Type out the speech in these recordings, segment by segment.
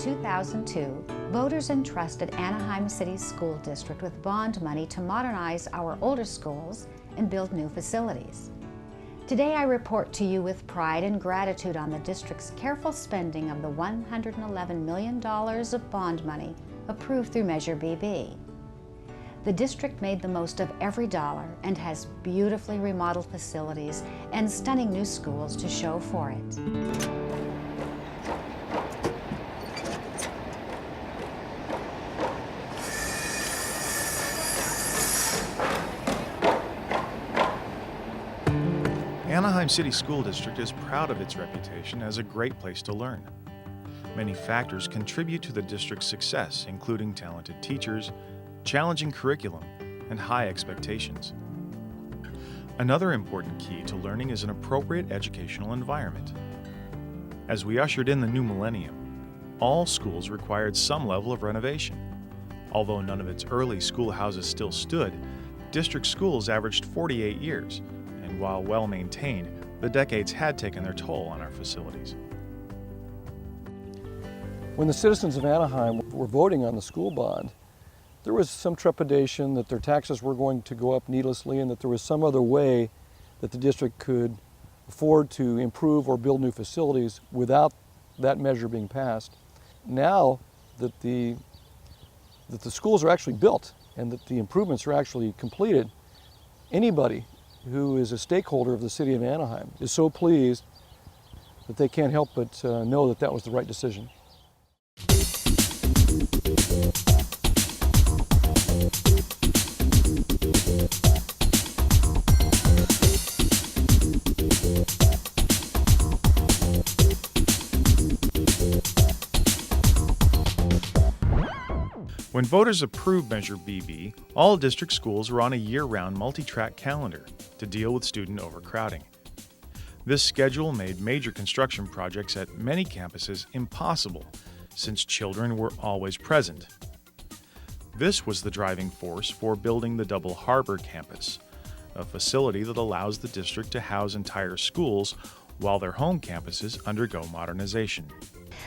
2002, voters entrusted Anaheim City School District with bond money to modernize our older schools and build new facilities. Today I report to you with pride and gratitude on the district's careful spending of the $111 million of bond money approved through Measure BB. The district made the most of every dollar and has beautifully remodeled facilities and stunning new schools to show for it. Anaheim City School District is proud of its reputation as a great place to learn. Many factors contribute to the district's success, including talented teachers, challenging curriculum, and high expectations. Another important key to learning is an appropriate educational environment. As we ushered in the new millennium, all schools required some level of renovation. Although none of its early schoolhouses still stood, district schools averaged 48 years, and while well-maintained, the decades had taken their toll on our facilities. When the citizens of Anaheim were voting on the school bond, there was some trepidation that their taxes were going to go up needlessly and that there was some other way that the district could afford to improve or build new facilities without that measure being passed. Now that the schools are actually built and that the improvements are actually completed, anybody who is a stakeholder of the city of Anaheim is so pleased that they can't help but know that that was the right decision. When voters approved Measure BB, all district schools were on a year-round multi-track calendar to deal with student overcrowding. This schedule made major construction projects at many campuses impossible, since children were always present. This was the driving force for building the Double Harbor campus, a facility that allows the district to house entire schools while their home campuses undergo modernization.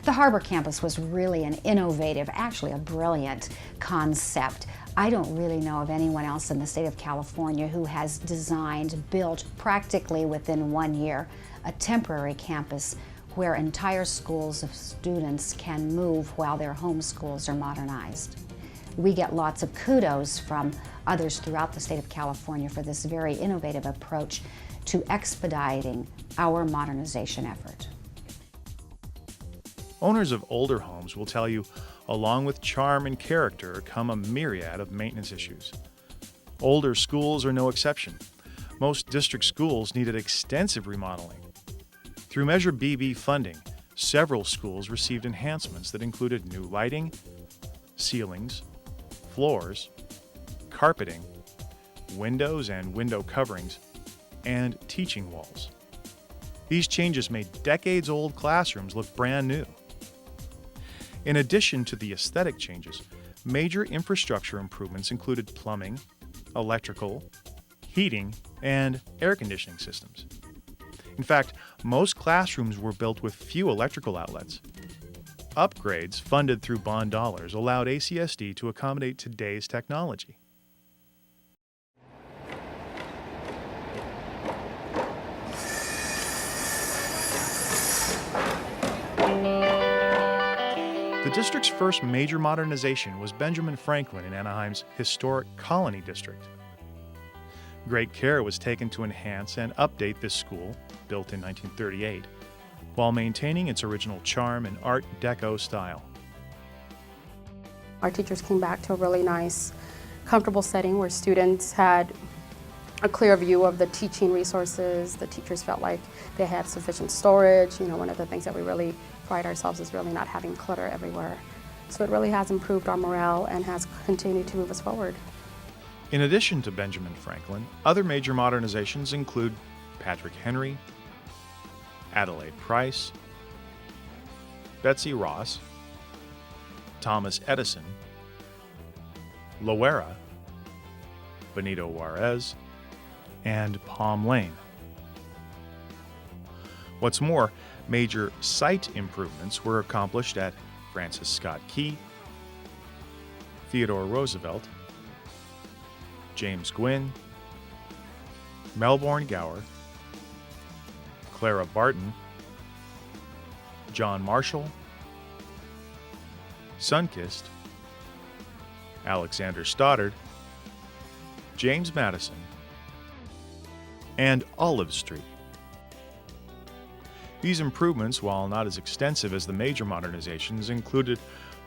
The Harbor campus was really an innovative, actually a brilliant concept. I don't really know of anyone else in the state of California who has designed, built practically within 1 year, a temporary campus where entire schools of students can move while their home schools are modernized. We get lots of kudos from others throughout the state of California for this very innovative approach to expediting our modernization effort. Owners of older homes will tell you, along with charm and character come a myriad of maintenance issues. Older schools are no exception. Most district schools needed extensive remodeling. Through Measure BB funding, several schools received enhancements that included new lighting, ceilings, floors, carpeting, windows and window coverings, and teaching walls. These changes made decades-old classrooms look brand new. In addition to the aesthetic changes, major infrastructure improvements included plumbing, electrical, heating, and air conditioning systems. In fact, most classrooms were built with few electrical outlets. Upgrades funded through bond dollars allowed ACSD to accommodate today's technology. The district's first major modernization was Benjamin Franklin in Anaheim's historic Colony District. Great care was taken to enhance and update this school, built in 1938, while maintaining its original charm and Art Deco style. Our teachers came back to a really nice, comfortable setting where students had a clear view of the teaching resources. The teachers felt like they had sufficient storage. You know, one of the things that we really pride ourselves is really not having clutter everywhere. So it really has improved our morale and has continued to move us forward. In addition to Benjamin Franklin, other major modernizations include Patrick Henry, Adelaide Price, Betsy Ross, Thomas Edison, Loera, Benito Juarez, and Palm Lane. What's more, major site improvements were accomplished at Francis Scott Key, Theodore Roosevelt, James Gwynne, Melbourne Gower, Clara Barton, John Marshall, Sunkist, Alexander Stoddard, James Madison, and Olive Street. These improvements, while not as extensive as the major modernizations, included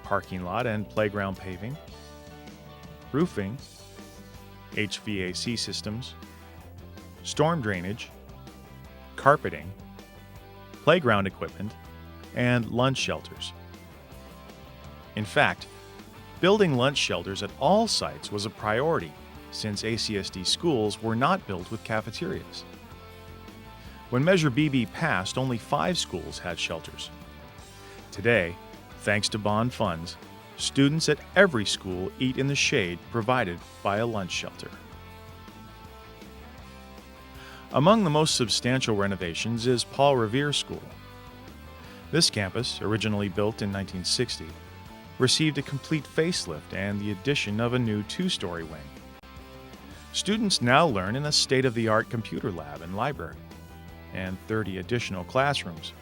parking lot and playground paving, roofing, HVAC systems, storm drainage, carpeting, playground equipment, and lunch shelters. In fact, building lunch shelters at all sites was a priority since ACSD schools were not built with cafeterias. When Measure BB passed, only 5 schools had shelters. Today, thanks to bond funds, students at every school eat in the shade provided by a lunch shelter. Among the most substantial renovations is Paul Revere School. This campus, originally built in 1960, received a complete facelift and the addition of a new 2-story wing. Students now learn in a state-of-the-art computer lab and library, and 30 additional classrooms,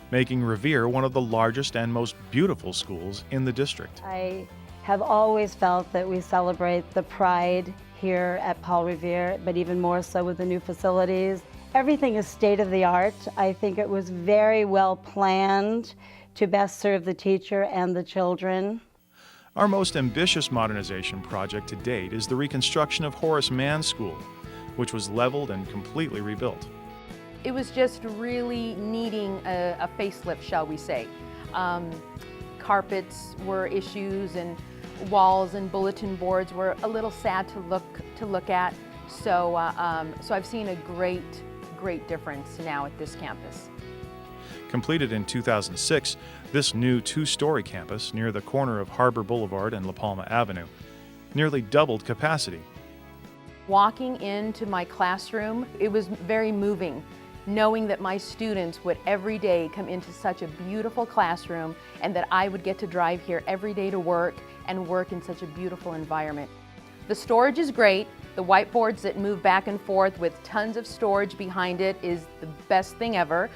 making Revere one of the largest and most beautiful schools in the district. I have always felt that we celebrate the pride here at Paul Revere, but even more so with the new facilities. Everything is state-of-the-art. I think it was very well planned to best serve the teacher and the children. Our most ambitious modernization project to date is the reconstruction of Horace Mann School, which was leveled and completely rebuilt. It was just really needing a facelift, shall we say. Carpets were issues, and walls and bulletin boards were a little sad to look at. So I've seen a great difference now at this campus. Completed in 2006, this new 2-story campus near the corner of Harbor Boulevard and La Palma Avenue nearly doubled capacity. Walking into my classroom, it was very moving, knowing that my students would every day come into such a beautiful classroom and that I would get to drive here every day to work and work in such a beautiful environment. The storage is great. The whiteboards that move back and forth with tons of storage behind it is the best thing ever.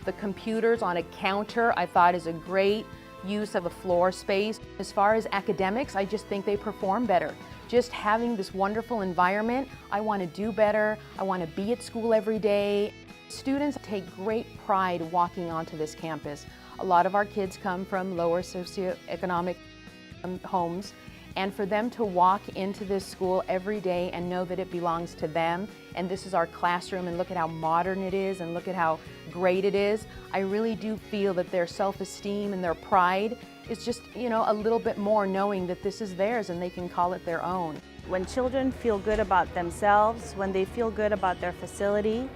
The computers on a counter I thought is a great use of a floor space. As far as academics, I just think they perform better. Just having this wonderful environment, I want to do better, I want to be at school every day. Students take great pride walking onto this campus. A lot of our kids come from lower socioeconomic homes, and for them to walk into this school every day and know that it belongs to them, and this is our classroom, and look at how modern it is, and look at how great it is, I really do feel that their self-esteem and their pride is just, a little bit more, knowing that this is theirs and they can call it their own. When children feel good about themselves, when they feel good about their facility,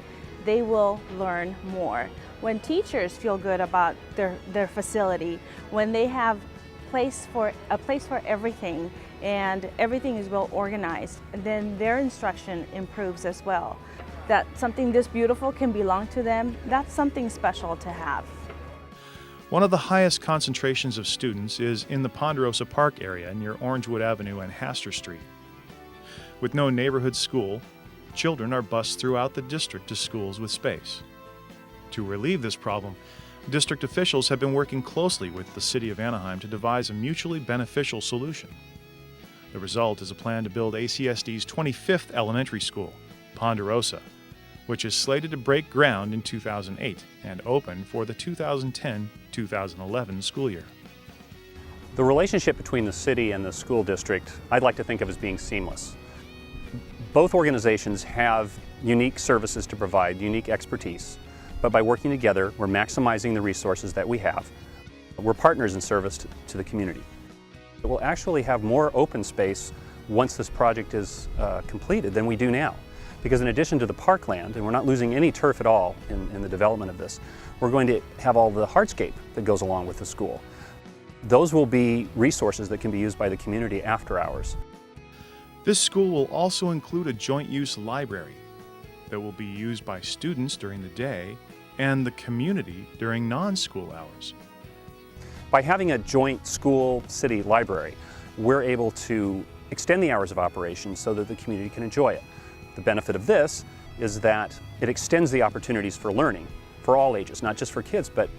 they will learn more. When teachers feel good about their facility, when they have a place for everything and everything is well organized, then their instruction improves as well. That something this beautiful can belong to them, that's something special to have. One of the highest concentrations of students is in the Ponderosa Park area near Orangewood Avenue and Hastur Street. With no neighborhood school, children are bused throughout the district to schools with space. To relieve this problem, district officials have been working closely with the City of Anaheim to devise a mutually beneficial solution. The result is a plan to build ACSD's 25th elementary school, Ponderosa, which is slated to break ground in 2008 and open for the 2010-2011 school year. The relationship between the city and the school district I'd like to think of as being seamless. Both organizations have unique services to provide, unique expertise, but by working together, we're maximizing the resources that we have. We're partners in service to the community. We'll actually have more open space once this project is completed than we do now. Because in addition to the parkland, and we're not losing any turf at all in the development of this, we're going to have all the hardscape that goes along with the school. Those will be resources that can be used by the community after hours. This school will also include a joint-use library that will be used by students during the day and the community during non-school hours. By having a joint school-city library, we're able to extend the hours of operation so that the community can enjoy it. The benefit of this is that it extends the opportunities for learning for all ages, not just for kids, but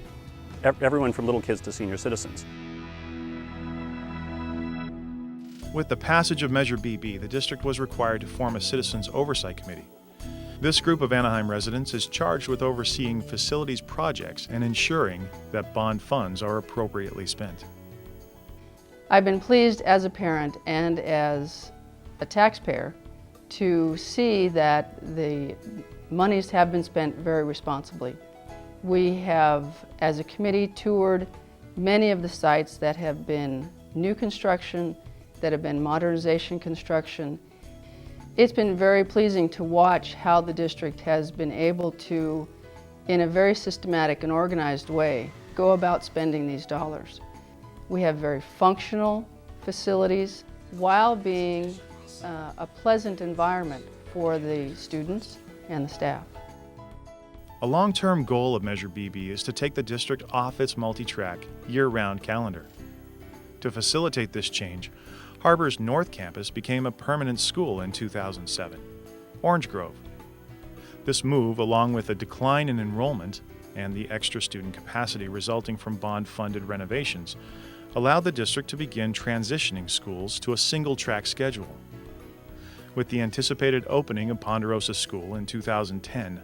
everyone from little kids to senior citizens. With the passage of Measure BB, the district was required to form a Citizens Oversight Committee. This group of Anaheim residents is charged with overseeing facilities projects and ensuring that bond funds are appropriately spent. I've been pleased as a parent and as a taxpayer to see that the monies have been spent very responsibly. We have, as a committee, toured many of the sites that have been new construction, that have been modernization construction. It's been very pleasing to watch how the district has been able to, in a very systematic and organized way, go about spending these dollars. We have very functional facilities while being a pleasant environment for the students and the staff. A long-term goal of Measure BB is to take the district off its multi-track, year-round calendar. To facilitate this change, Harbor's North Campus became a permanent school in 2007, Orange Grove. This move, along with a decline in enrollment and the extra student capacity resulting from bond-funded renovations, allowed the district to begin transitioning schools to a single-track schedule. With the anticipated opening of Ponderosa School in 2010,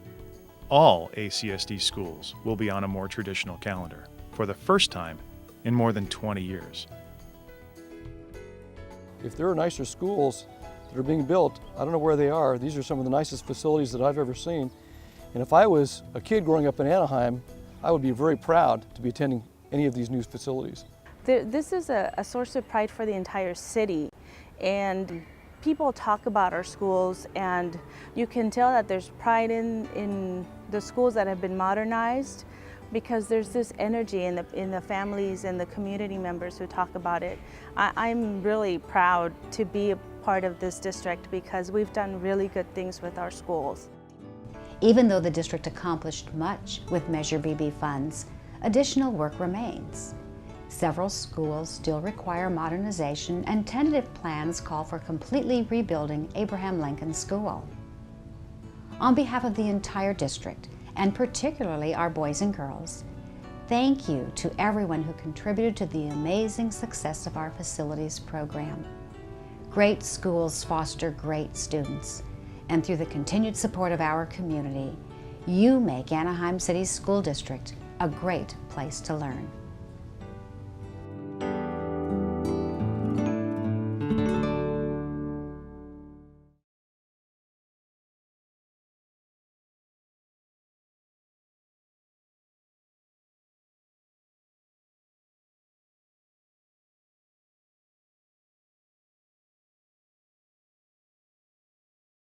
all ACSD schools will be on a more traditional calendar for the first time in more than 20 years. If there are nicer schools that are being built, I don't know where they are. These are some of the nicest facilities that I've ever seen. And if I was a kid growing up in Anaheim, I would be very proud to be attending any of these new facilities. This is a source of pride for the entire city, and people talk about our schools, and you can tell that there's pride in the schools that have been modernized, because there's this energy in the families and the community members who talk about it. I'm really proud to be a part of this district because we've done really good things with our schools. Even though the district accomplished much with Measure BB funds, additional work remains. Several schools still require modernization, and tentative plans call for completely rebuilding Abraham Lincoln School. On behalf of the entire district, and particularly our boys and girls, thank you to everyone who contributed to the amazing success of our facilities program. Great schools foster great students, and through the continued support of our community, you make Anaheim City School District a great place to learn.